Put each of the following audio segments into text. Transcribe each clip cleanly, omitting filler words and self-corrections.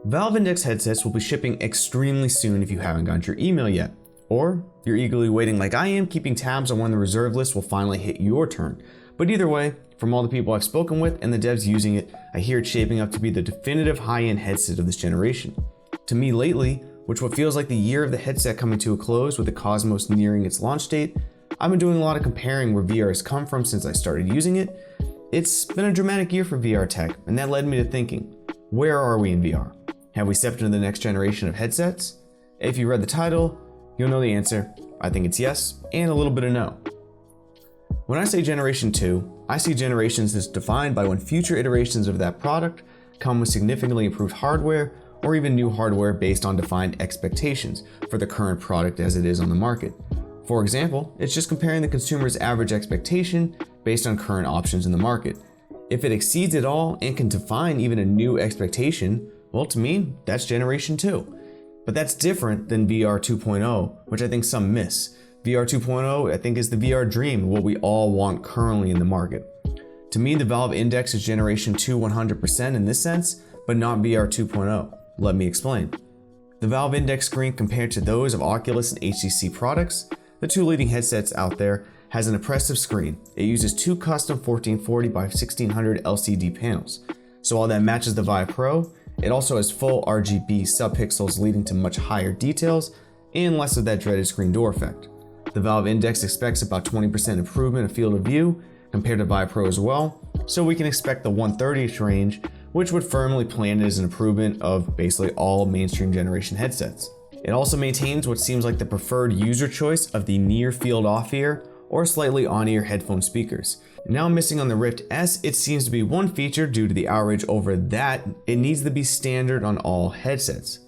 Valve Index headsets will be shipping extremely soon if you haven't gotten your email yet. Or you're eagerly waiting like I am, keeping tabs on when the reserve list will finally hit your turn. But either way, from all the people I've spoken with and the devs using it, I hear it's shaping up to be the definitive high-end headset of this generation. To me lately, which what feels like the year of the headset coming to a close with the Cosmos nearing its launch date, I've been doing a lot of comparing where VR has come from since I started using it. It's been a dramatic year for VR tech, and that led me to thinking, where are we in VR? Have we stepped into the next generation of headsets? If you read the title, you'll know the answer. I think it's yes, and a little bit of no. When I say Generation 2, I see generations as defined by when future iterations of that product come with significantly improved hardware or even new hardware based on defined expectations for the current product as it is on the market. For example, it's just comparing the consumer's average expectation based on current options in the market. If it exceeds it all and can define even a new expectation, well, to me, that's Generation 2. But that's different than VR 2.0, which I think some miss. VR 2.0, I think, is the VR dream, what we all want currently in the market. To me, the Valve Index is Generation 2 100% in this sense, but not VR 2.0. Let me explain. The Valve Index screen compared to those of Oculus and HTC products, the two leading headsets out there, has an impressive screen. It uses two custom 1440 by 1600 LCD panels. So while that matches the Vive Pro, it also has full RGB subpixels leading to much higher details and less of that dreaded screen door effect. The Valve Index expects about 20% improvement of field of view compared to Vive Pro as well, so we can expect the 130-ish range, which would firmly plan it as an improvement of basically all mainstream generation headsets. It also maintains what seems like the preferred user choice of the near field off-ear or slightly on-ear headphone speakers. Now missing on the Rift S, it seems to be one feature due to the outrage over that it needs to be standard on all headsets.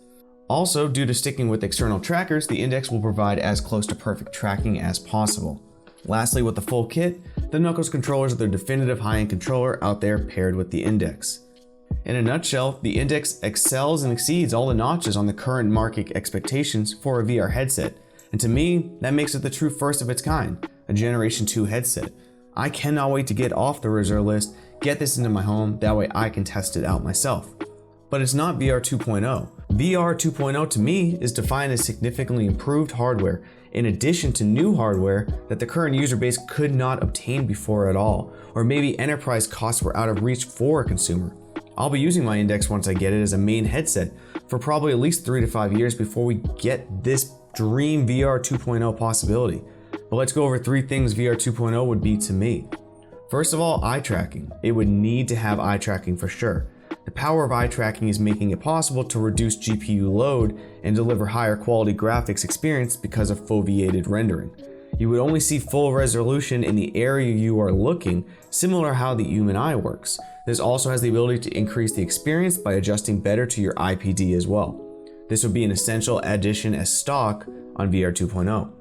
Also, due to sticking with external trackers, the Index will provide as close to perfect tracking as possible. Lastly, with the full kit, the Knuckles controllers are the definitive high-end controller out there paired with the Index. In a nutshell, the Index excels and exceeds all the notches on the current market expectations for a VR headset. And to me, that makes it the true first of its kind, a Generation 2 headset. I cannot wait to get off the reserve list, get this into my home, that way I can test it out myself. But it's not VR 2.0. VR 2.0 to me is defined as significantly improved hardware in addition to new hardware that the current user base could not obtain before at all, or maybe enterprise costs were out of reach for a consumer. I'll be using my Index once I get it as a main headset for probably at least 3 to 5 years before we get this dream VR 2.0 possibility. But let's go over 3 things VR 2.0 would be to me. First of all, eye tracking. It would need to have eye tracking for sure. The power of eye tracking is making it possible to reduce GPU load and deliver higher quality graphics experience because of foveated rendering. You would only see full resolution in the area you are looking, similar to how the human eye works. This also has the ability to increase the experience by adjusting better to your IPD as well. This would be an essential addition as stock on VR 2.0.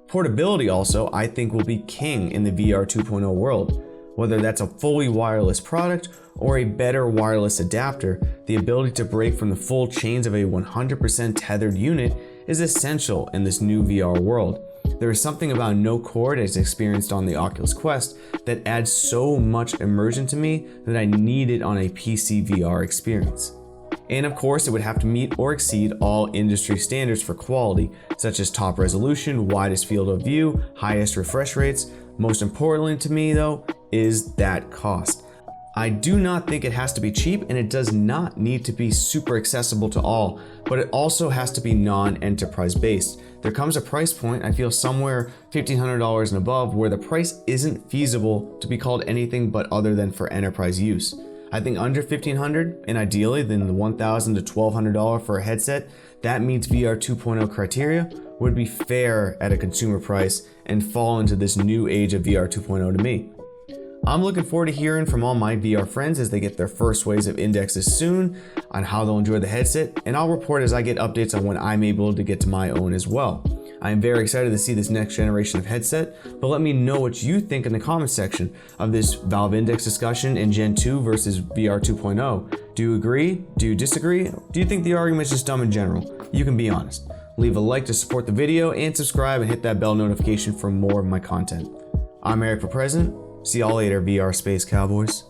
Portability also, I think, will be king in the VR 2.0 world. Whether that's a fully wireless product or a better wireless adapter, the ability to break from the full chains of a 100% tethered unit is essential in this new VR world. There is something about no cord as experienced on the Oculus Quest that adds so much immersion to me that I need it on a PC VR experience. And of course, it would have to meet or exceed all industry standards for quality, such as top resolution, widest field of view, highest refresh rates. Most importantly to me though, is that cost. I do not think it has to be cheap, and it does not need to be super accessible to all, but it also has to be non-enterprise based. There comes a price point, I feel somewhere $1,500 and above, where the price isn't feasible to be called anything but other than for enterprise use. I think under $1,500, and ideally then the $1,000 to $1,200 for a headset that meets VR 2.0 criteria, would be fair at a consumer price and fall into this new age of VR 2.0 to me. I'm looking forward to hearing from all my VR friends as they get their first waves of indexes soon on how they'll enjoy the headset, and I'll report as I get updates on when I'm able to get to my own as well. I am very excited to see this next generation of headset, but let me know what you think in the comments section of this Valve Index discussion in Gen 2 versus VR 2.0. Do you agree? Do you disagree? Do you think the argument is just dumb in general? You can be honest. Leave a like to support the video and subscribe and hit that bell notification for more of my content. I'm Eric for President. See y'all later, VR Space Cowboys.